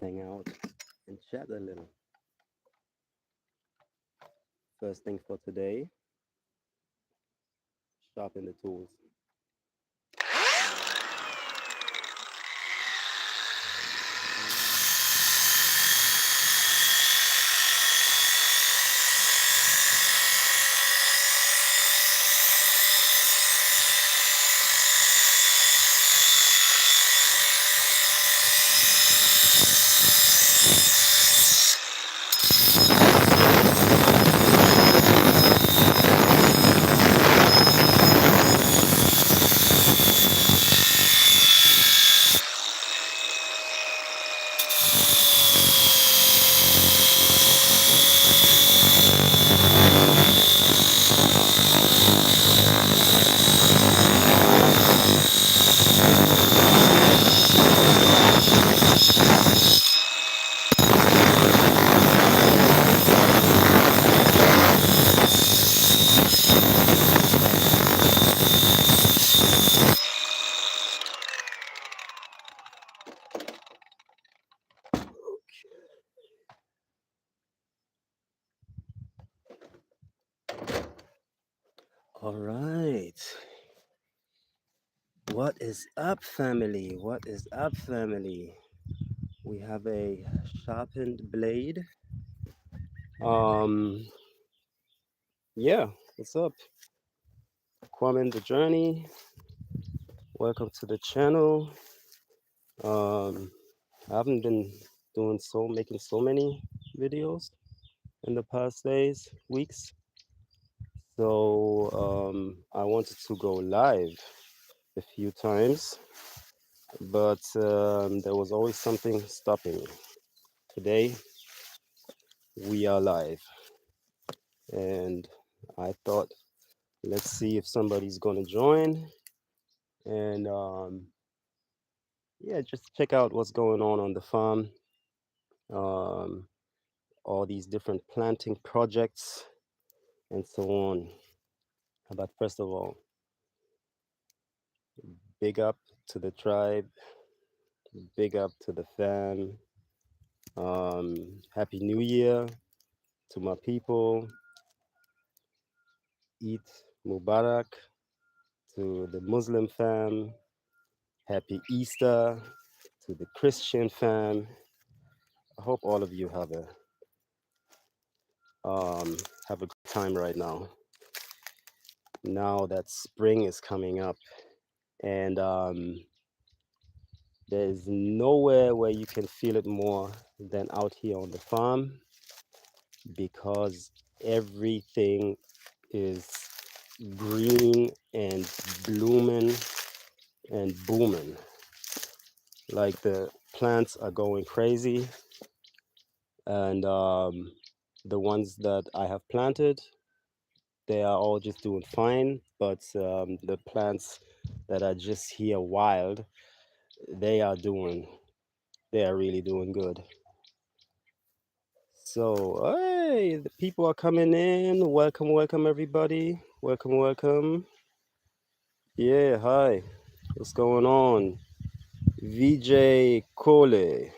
hang out and chat a little. First thing for today, sharpen the tools. All right. What is up, family? What is up, family? We have a sharpened blade. Um, yeah, what's up? Kwamen the Journey. Welcome to the channel. Um, I haven't been making so many videos in the past days, weeks. So I wanted to go live a few times, but there was always something stopping me. Today we are live, and I thought, let's see if somebody's gonna join, and yeah, just check out what's going on the farm. Um, all these different planting projects and so on. But first of all, big up to the tribe, big up to the fam. Happy New Year to my people. Eid Mubarak to the Muslim fam. Happy Easter to the Christian fam. I hope all of you have a good time right now. Now that spring is coming up, and there's nowhere where you can feel it more than out here on the farm because everything is green and blooming and booming. Like the plants are going crazy, and the ones that I have planted, they are all just doing fine. But the plants that are just here wild, they are doing, they are really doing good. So, hey, the people are coming in. Welcome, welcome, everybody. Welcome, welcome. Yeah, hi. What's going on? VJ Kole,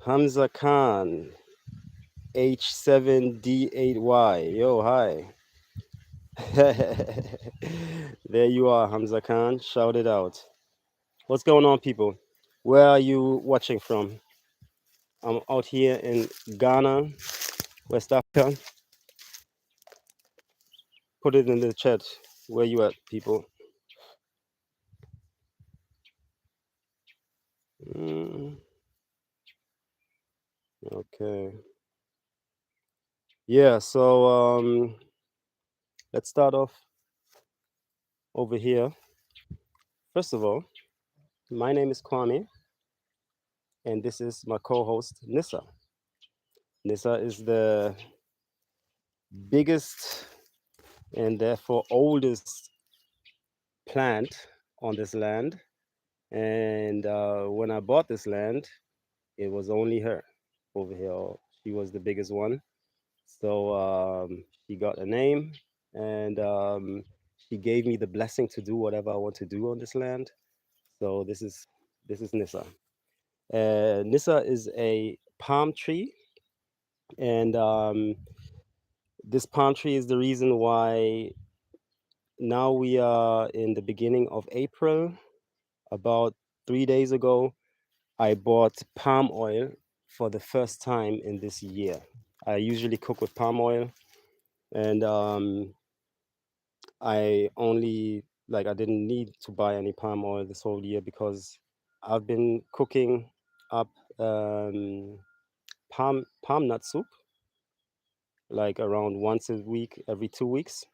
Hamza Khan, H7D8Y. Yo, hi. There you are, Hamza Khan. Shout it out. What's going on, people? Where are you watching from? I'm out here in Ghana, West Africa. Put it in the chat. Where you at, people? Mm, okay. Yeah, so let's start off over here. First of all, my name is Kwame, and this is my co-host Nissa. Nissa is the biggest and therefore oldest plant on this land. And when I bought this land, it was only her over here. She was the biggest one. So she got a name, and she gave me the blessing to do whatever I want to do on this land. So this is Nissa. Nissa is a palm tree, and this palm tree is the reason why now we are in the beginning of April. About 3 days ago, I bought palm oil for the first time in this year. I usually cook with palm oil, and I only like I didn't need to buy any palm oil this whole year because I've been cooking up um, palm nut soup like around once a week, every 2 weeks,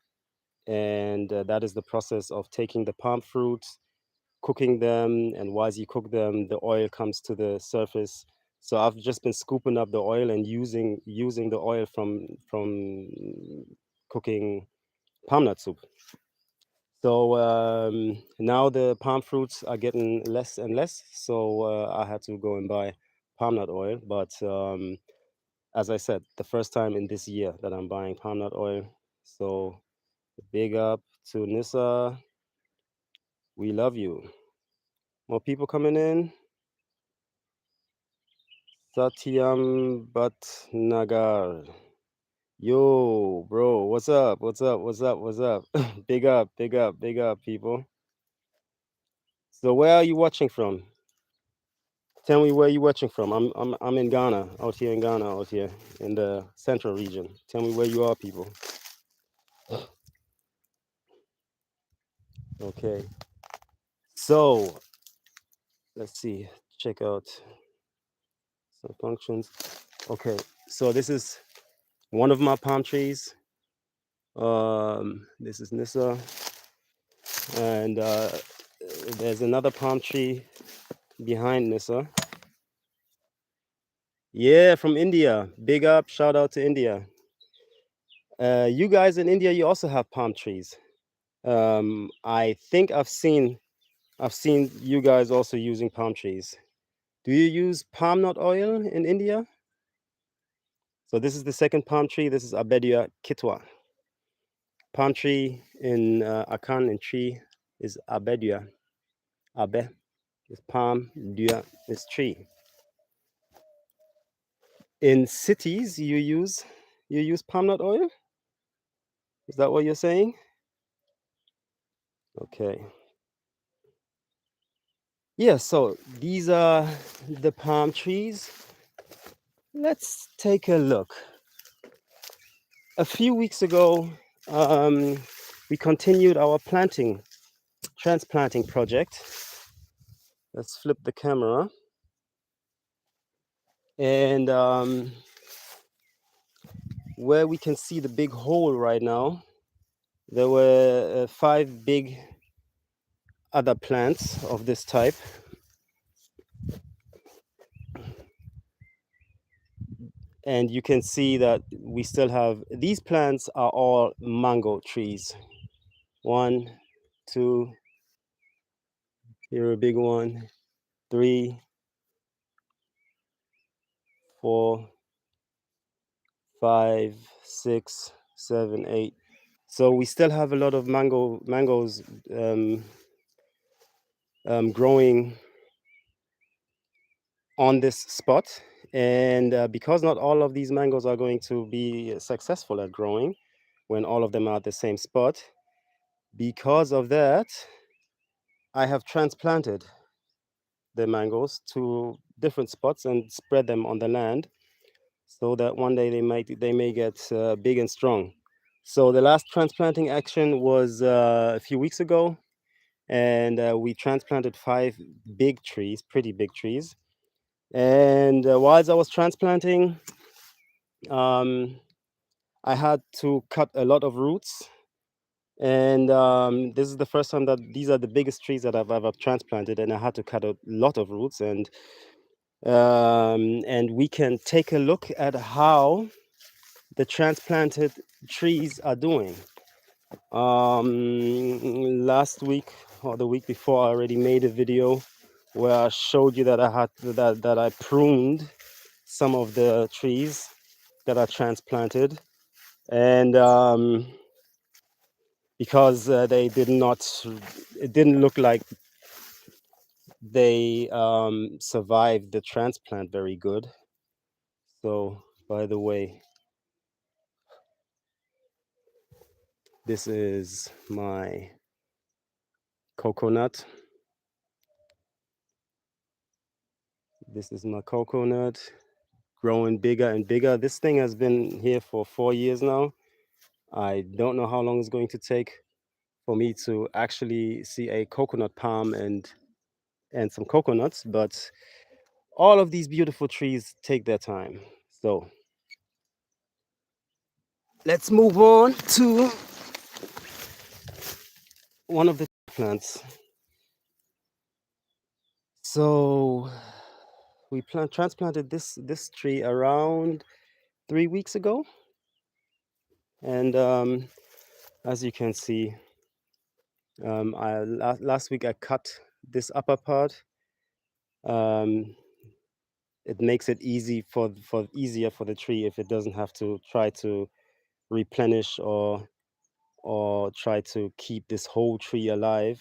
and that is the process of taking the palm fruits, cooking them, and whilst you cook them, the oil comes to the surface. So I've just been scooping up the oil and using the oil from cooking palm nut soup. So now the palm fruits are getting less and less. So I had to go and buy palm nut oil. But as I said, the first time in this year that I'm buying palm nut oil. So big up to Nissa. We love you. More people coming in. Satyam Bhatnagar. Yo, bro, what's up? What's up? What's up? What's up? Big up, big up, big up, people. So where are you watching from? Tell me where you're watching from. I'm in Ghana, out here in Ghana, out here in the central region. Tell me where you are, people. Okay. So let's see. Check out some functions. Okay. So this is one of my palm trees. This is Nissa, and there's another palm tree behind Nissa. Yeah, from India. Big up, shout out to India. You guys in India, you also have palm trees. I think I've seen you guys also using palm trees. Do you use palm nut oil in India? So this is the second palm tree. This is Abedia kitwa. Palm tree in Akan in tree is Abedia. Abe is palm, dia is tree. In cities, you use palm nut oil? Is that what you're saying? Okay. Yeah, so these are the palm trees. Let's take a look. A few weeks ago, we continued our transplanting project. Let's flip the camera. And where we can see the big hole right now, there were 5 big other plants of this type. And you can see that we still have, these plants are all mango trees. 1, 2, here a big one, 3, 4, 5, 6, 7, 8. So we still have a lot of mangoes growing on this spot. And because not all of these mangoes are going to be successful at growing when all of them are at the same spot, because of that, I have transplanted the mangoes to different spots and spread them on the land so that one day they may get big and strong. So the last transplanting action was a few weeks ago, and we transplanted 5 big trees, pretty big trees. And whilst I was transplanting, I had to cut a lot of roots. And this is the first time that these are the biggest trees that I've ever transplanted, and I had to cut a lot of roots. And we can take a look at how the transplanted trees are doing. Last week or the week before, I already made a video where I showed you that I pruned some of the trees that are transplanted, and because it didn't look like they survived the transplant very good. So, by the way, this is my coconut. This is my coconut growing bigger and bigger. This thing has been here for 4 years now. I don't know how long it's going to take for me to actually see a coconut palm and some coconuts, but all of these beautiful trees take their time. So let's move on to one of the plants. So we transplanted this tree around 3 weeks ago, and as you can see, last week I cut this upper part. Um, it makes it easier for the tree if it doesn't have to try to replenish or try to keep this whole tree alive.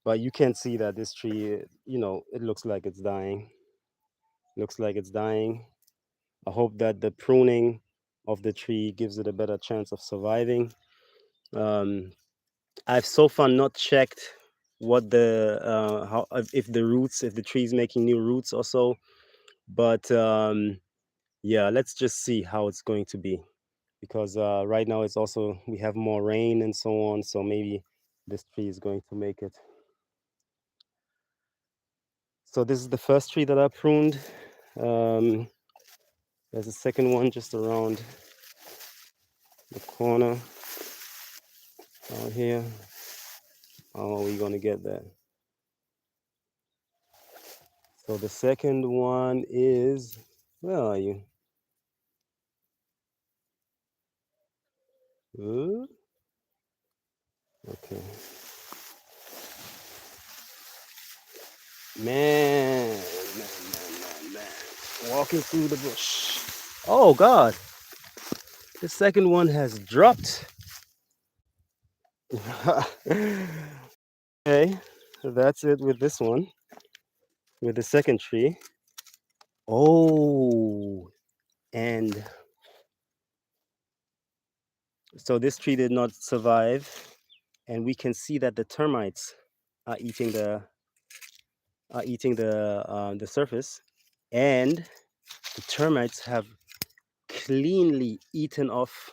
But you can see that this tree, it looks like it's dying. Looks like it's dying. I hope that the pruning of the tree gives it a better chance of surviving. Um, I've so far not checked what the how if the roots, if the tree is making new roots or so. But yeah, let's just see how it's going to be, because right now it's also, we have more rain and so on. So maybe this tree is going to make it. So this is the first tree that I pruned. Um, there's a second one just around the corner out here. How are we gonna get that? So the second one is, where are you? Okay. Man. Walking through the bush. Oh God, the second one has dropped. Okay, so that's it with this one, with the second tree. Oh, and so this tree did not survive, and we can see that the termites are eating the surface, and the termites have cleanly eaten off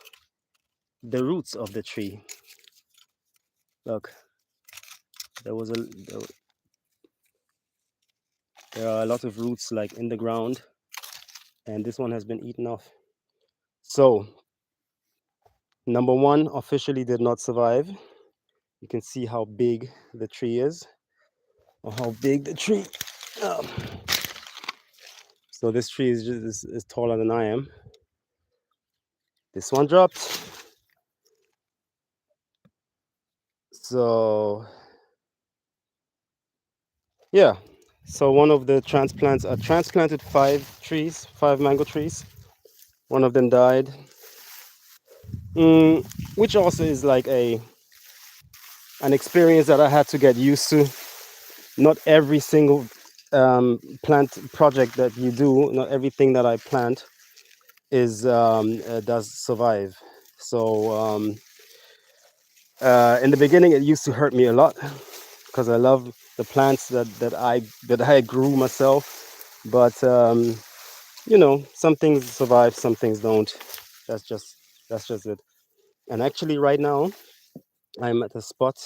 the roots of the tree. Look, there was a there, there are a lot of roots like in the ground, and this one has been eaten off. So number one officially did not survive. You can see how big the tree is, or how big the tree. Um, so this tree is taller than I am. This one dropped. So yeah. So one of the transplants, I transplanted 5 mango trees. One of them died, which also is like an experience that I had to get used to. Not every single plant project that you do, not everything that I plant does survive. So in the beginning, it used to hurt me a lot because I love the plants that I grew myself. But some things survive, some things don't. That's just it. And actually, right now, I'm at a spot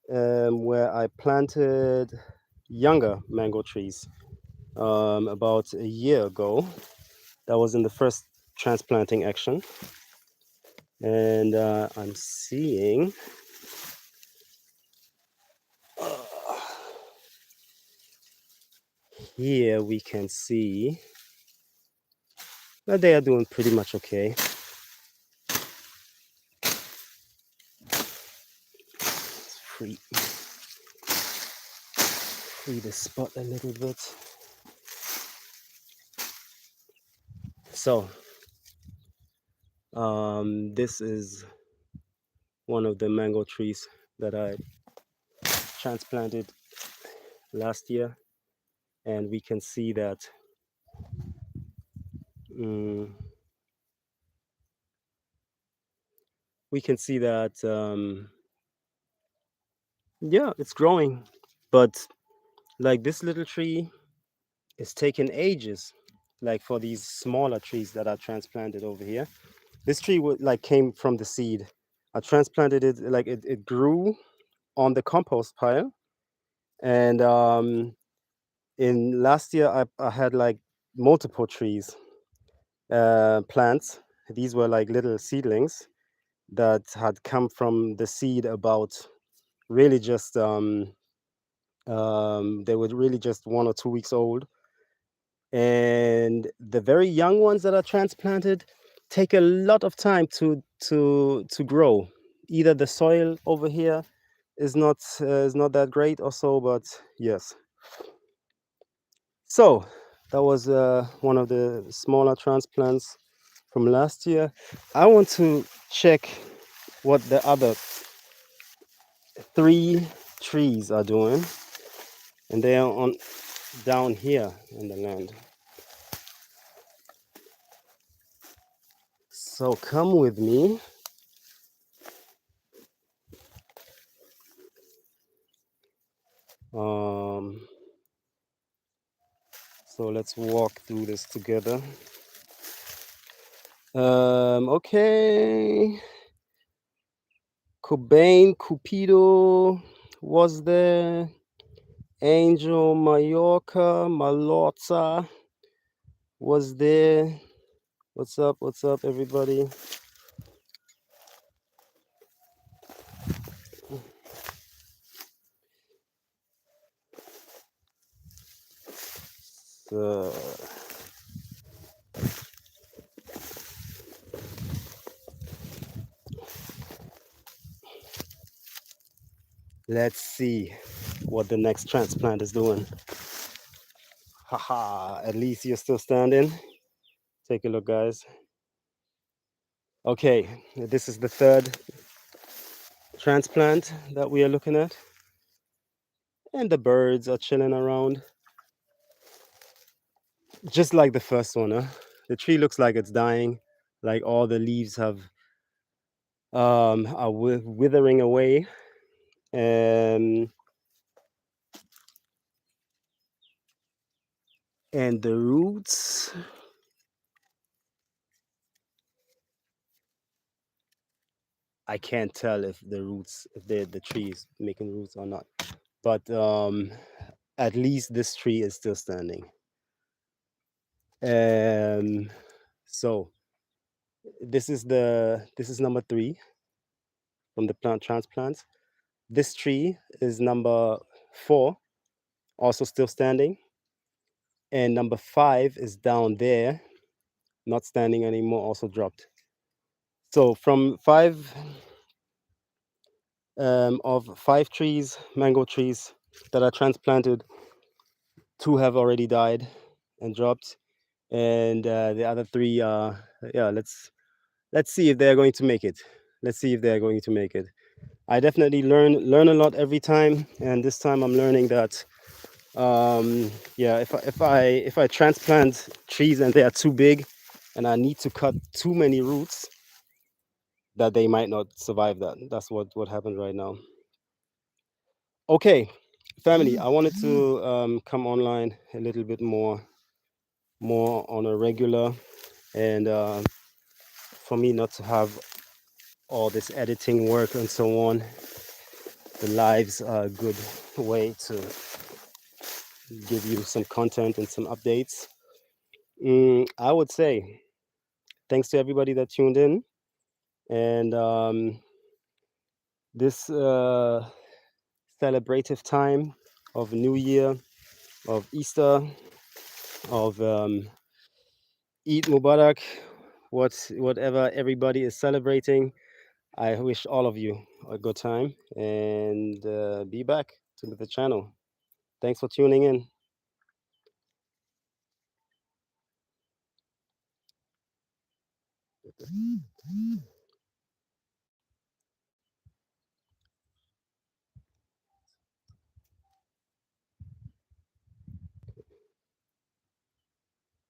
where I planted younger mango trees about a year ago. That was in the first transplanting action. And I'm seeing here we can see that they are doing pretty much okay. Let's free the spot a little bit. So this is one of the mango trees that I transplanted last year, and we can see that mm, we can see that yeah, it's growing, but like this little tree is taking ages, like for these smaller trees that are transplanted over here. This tree would like came from the seed. I transplanted it, like it grew on the compost pile, and in last year I had like multiple trees, plants. These were like little seedlings that had come from the seed about really just they were really just 1 or 2 weeks old, and the very young ones that are transplanted take a lot of time to grow. Either the soil over here is not that great or so, but yes. So that was one of the smaller transplants from last year. I want to check what the other 3 trees are doing, and they are on down here in the land. So come with me. Um, so let's walk through this together. Okay. Cobain, Cupido was there. Angel, Mallorca, Malorza was there. What's up, everybody? So, let's see what the next transplant is doing. Haha, at least you're still standing. Take a look, guys. Okay, this is the 3rd transplant that we are looking at. And the birds are chilling around. Just like the first one, huh? The tree looks like it's dying. Like all the leaves have are withering away. Um, and the roots, I can't tell if the tree is making roots or not. But at least this tree is still standing. Um, so this is number 3 from the plant transplants. This tree is number 4, also still standing, and number 5 is down there, not standing anymore, also dropped. So from 5 of 5 trees, mango trees that are transplanted, 2 have already died and dropped, and the other 3 are, yeah, let's see if they're going to make it. Let's see if they're going to make it. I definitely learn a lot every time, and this time I'm learning that yeah, if I transplant trees and they are too big and I need to cut too many roots, that they might not survive that. That's what happened right now. Okay, family, I wanted to come online a little bit more on a regular, and for me not to have all this editing work and so on. The lives are a good way to give you some content and some updates. I would say thanks to everybody that tuned in, and this celebrative time of New Year, of Easter, of Eid Mubarak, whatever everybody is celebrating. I wish all of you a good time, and be back to the channel. Thanks for tuning in.